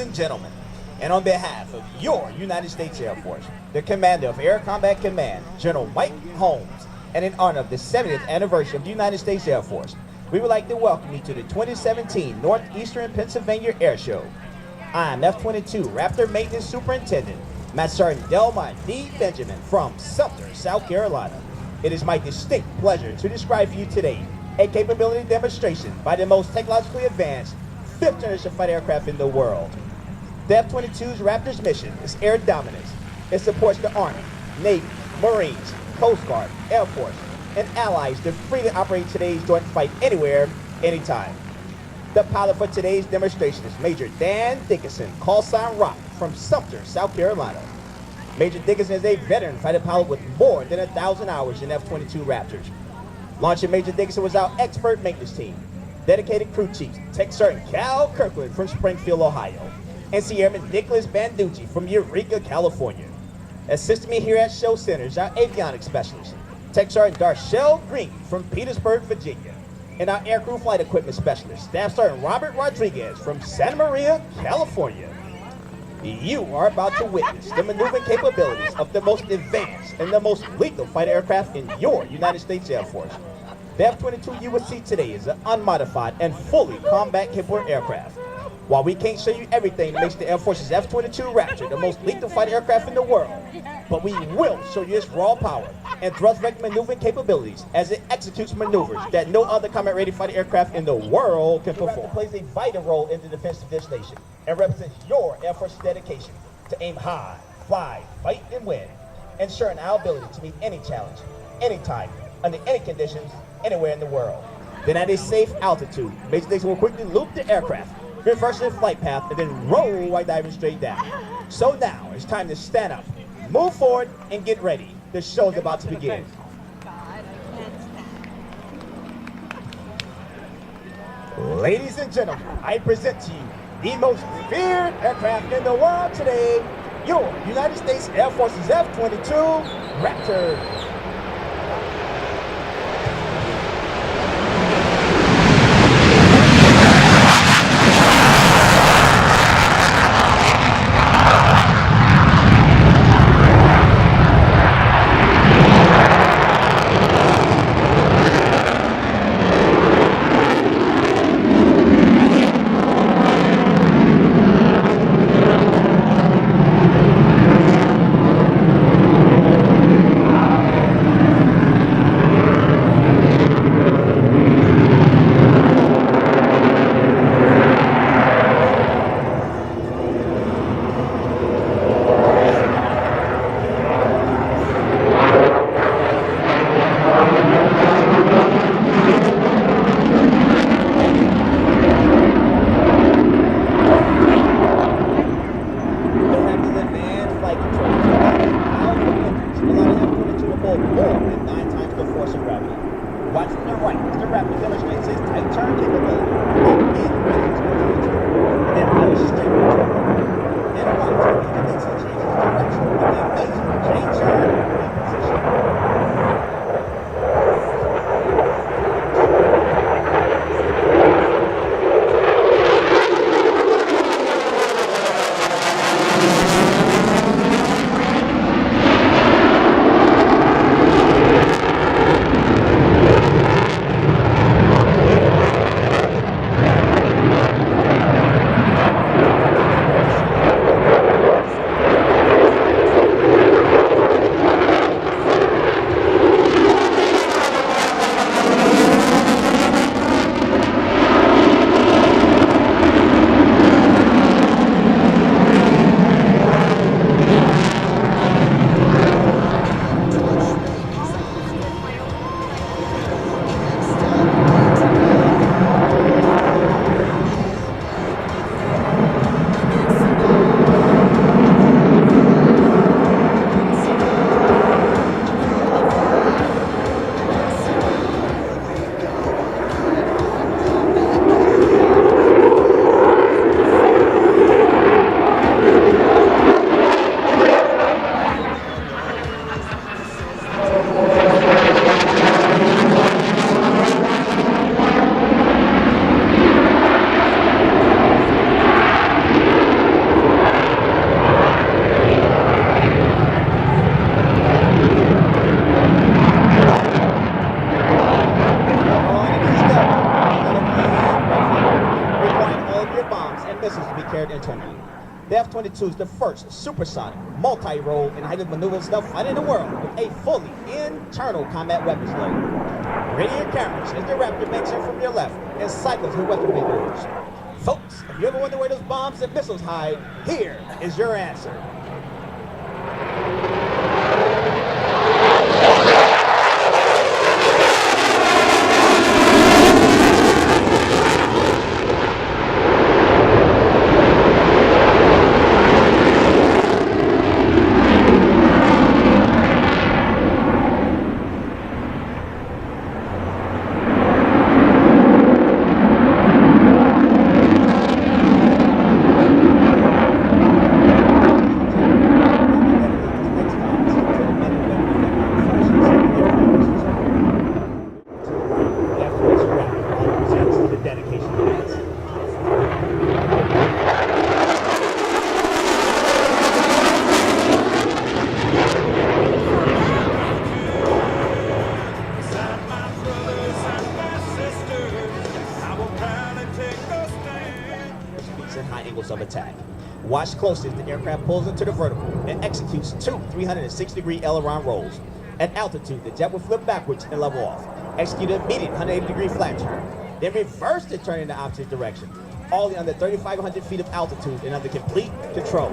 and gentlemen, and on behalf of your United States Air Force, the Commander of Air Combat Command, General Mike Holmes, and in honor of the 70th anniversary of the United States Air Force, we would like to welcome you to the 2017 Northeastern Pennsylvania Airshow. I'm F-22 Raptor Maintenance Superintendent, Master Sergeant Delmont D. Benjamin from Sumter, South Carolina. It is my distinct pleasure to describe for you today a capability demonstration by the most technologically advanced 5th generation fighter aircraft in the world. The F-22 Raptor's mission is air dominance. It supports the Army, Navy, Marines, Coast Guard, Air Force, and allies to freely operate today's joint fight anywhere, anytime. The pilot for today's demonstration is Major Dan Dickinson, call sign Rock, from Sumter, South Carolina. Major Dickinson is a veteran fighter pilot with more than 1,000 hours in F-22 Raptors. Launching Major Dickinson was our expert maintenance team, dedicated crew chiefs, Tech Sergeant Cal Kirkland from Springfield, Ohio, and Airman Nicholas Banducci from Eureka, California. Assisting me here at Show Center is our avionics specialist, Tech Sergeant Darshell Green from Petersburg, Virginia, and our aircrew flight equipment specialist, Staff Sergeant Robert Rodriguez from Santa Maria, California. You are about to witness the maneuvering capabilities of the most advanced and the most lethal fighter aircraft in your United States Air Force. The F-22 you will see today is an unmodified and fully combat-capable aircraft. While we can't show you everything that makes the Air Force's F-22 Raptor the most lethal fighter aircraft in the world, but we will show you its raw power and thrust-vector maneuvering capabilities as it executes maneuvers that no other combat-ready fighter aircraft in the world can perform. It plays a vital role in the defense of this nation and represents your Air Force's dedication to aim high, fly, fight, and win, ensuring our ability to meet any challenge, anytime, under any conditions, anywhere in the world. Then at a safe altitude, Major Dickinson will quickly loop the aircraft, reverse the flight path, and then roll while diving straight down. So now it's time to stand up, move forward, and get ready. The show is about to begin. Ladies and gentlemen, I present to you the most feared aircraft in the world today, your United States Air Force's F-22 Raptor. The F-22 is the first supersonic, multi-role, and highly maneuverable stealth fighter in the world with a fully internal combat weapons load. Radio your cameras as the Raptor makes in from your left and cycles her weapon bay doors. Folks, if you ever wonder where those bombs and missiles hide, here is your answer. Of attack. Watch closely as the aircraft pulls into the vertical and executes two 360-degree aileron rolls. At altitude, the jet will flip backwards and level off. Execute an immediate 180-degree flat turn. Then reverse the turn in the opposite direction, all under 3,500 feet of altitude and under complete control.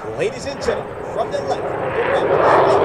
Ladies and gentlemen, from the left, the Raptors,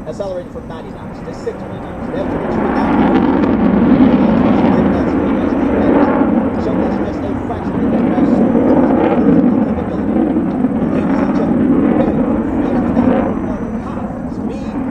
accelerating from 90 knots to 60 knots. The F-22 so that's just a fraction of the aircraft's capability. Ladies and gentlemen, high speed pass.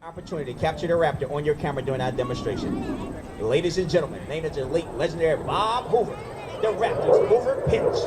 Opportunity to capture the Raptor on your camera during our demonstration. Ladies and gentlemen, named after the late legendary Bob Hoover, the Raptor's Hoover pitch.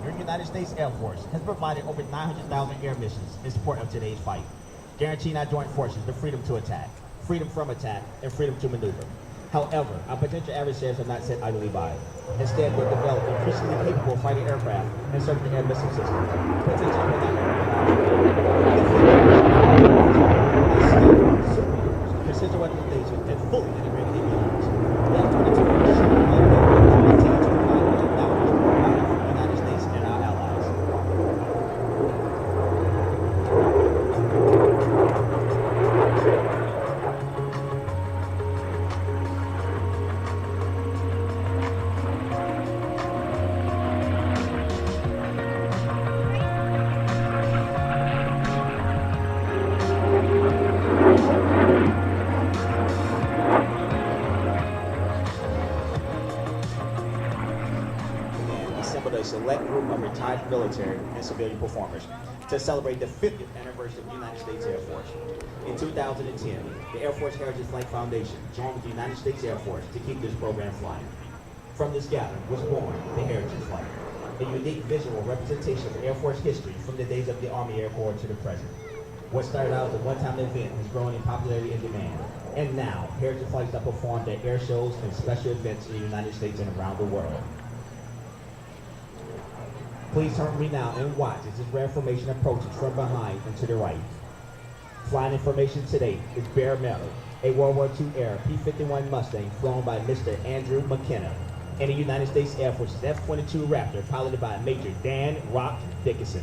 Your United States Air Force has provided over 900,000 air missions in support of today's fight, guaranteeing our joint forces the freedom to attack, freedom from attack, and freedom to maneuver. However, our potential adversaries have not sat idly by. Instead, they've developed increasingly capable fighting aircraft and surface air missile systems, potentially precision weaponization, and fully integrated avionics. The F-22 assembled a select group of retired military and civilian performers to celebrate the 50th anniversary of the United States Air Force. In 2010, the Air Force Heritage Flight Foundation joined with the United States Air Force to keep this program flying. From this gathering was born the Heritage Flight, a unique visual representation of Air Force history from the days of the Army Air Corps to the present. What started out as a one-time event has grown in popularity and demand, and now Heritage Flights are performed at air shows and special events in the United States and around the world. Please turn with me now and watch as this rare formation approaches from behind and to the right. Flying information today is Barre, a World War II era P-51 Mustang flown by Mr. Andrew McKenna, and the United States Air Force's F-22 Raptor piloted by Major Dan Rock Dickinson.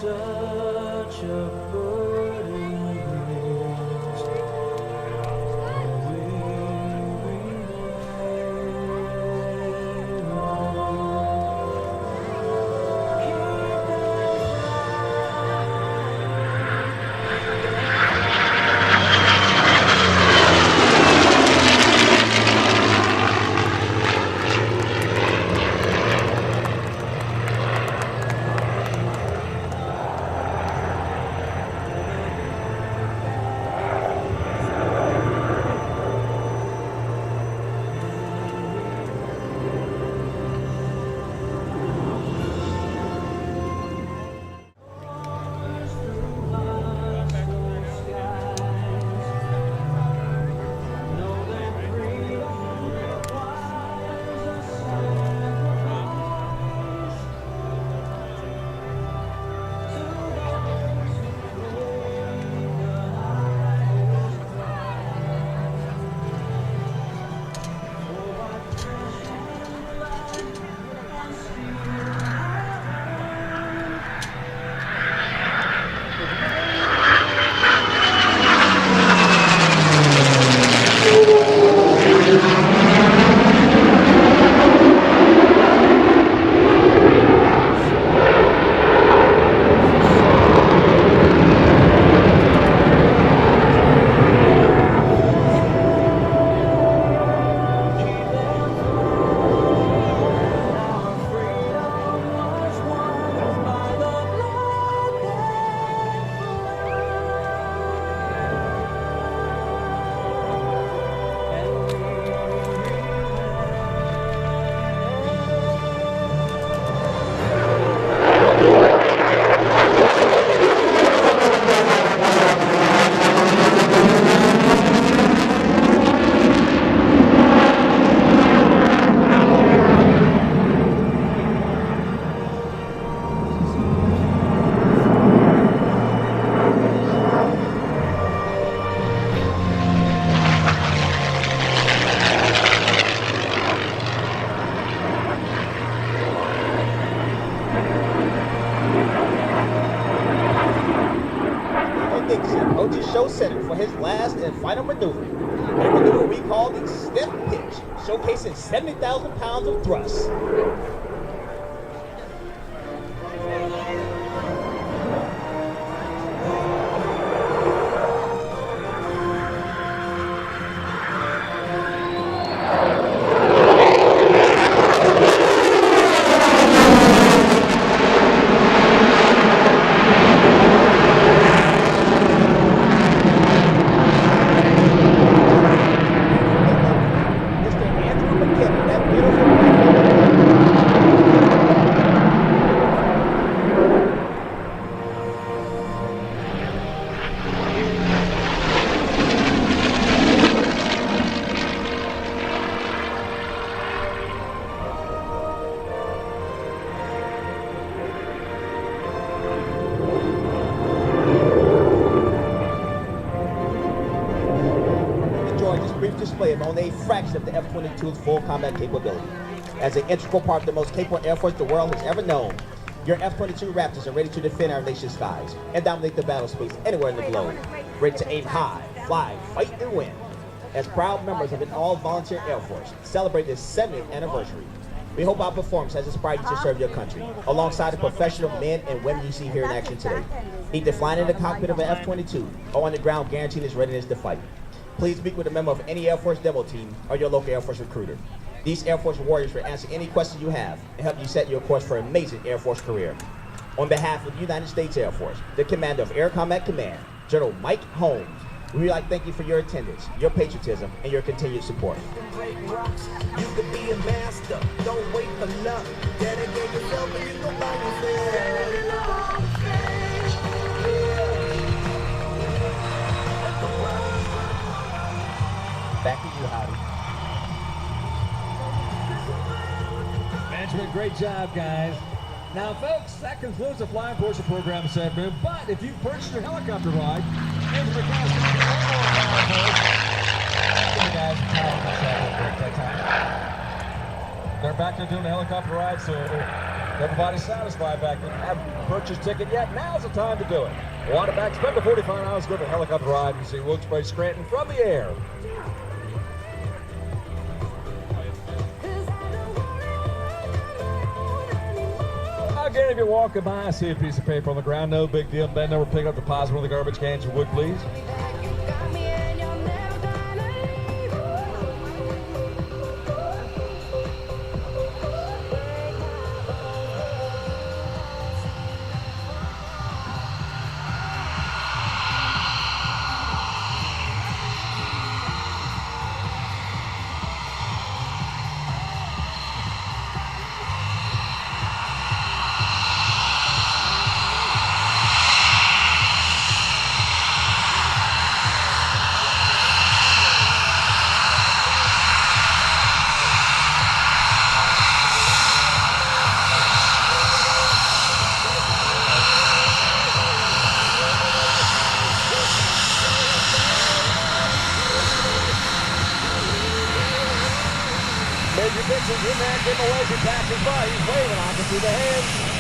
such a burden brings. We remain Dickinson, OG show center for his last and final maneuver. A maneuver we call the stiff pitch, showcasing 70,000 pounds of thrust. Mr. Andrew McKenna, that beautiful brief display of only a fraction of the F-22's full combat capability. As an integral part of the most capable Air Force the world has ever known, your F-22 Raptors are ready to defend our nation's skies and dominate the battle space anywhere in the globe. Ready to aim high, fly, fight, and win. As proud members of an all-volunteer Air Force, celebrate this 70th anniversary. We hope our performance has inspired you to serve your country, alongside the professional men and women you see here in action today. Either flying in the cockpit of an F-22 or on the ground guaranteeing its readiness to fight. Please speak with a member of any Air Force demo team or your local Air Force recruiter. These Air Force warriors will answer any questions you have and help you set your course for an amazing Air Force career. On behalf of the United States Air Force, the Commander of Air Combat Command, General Mike Holmes, we would like to thank you for your attendance, your patriotism, and your continued support. You could be a master, don't wait for luck. Dedicate yourself and you go find yourself. Back to you, Howdy. Management, great job, guys. Now, folks, that concludes the Flying Portion program segment. But if you've purchased your helicopter ride, Andrew McKenna's going to get one more time, folks. Give you guys a break that time. They're back to doing the helicopter ride, so Everybody's satisfied back there. Haven't purchased a ticket yet? Now's the time to do it. Want it back? Spend the 45 hours, go to a helicopter ride and see Wilkes, Barre, Scranton from the air. Again, if you're walking by, see a piece of paper on the ground, no big deal. Bend over, pick up, deposit one of the garbage cans, you would, please. Major Dickinson, your man Jim Away, he passes by. He's waving. I can see the hands.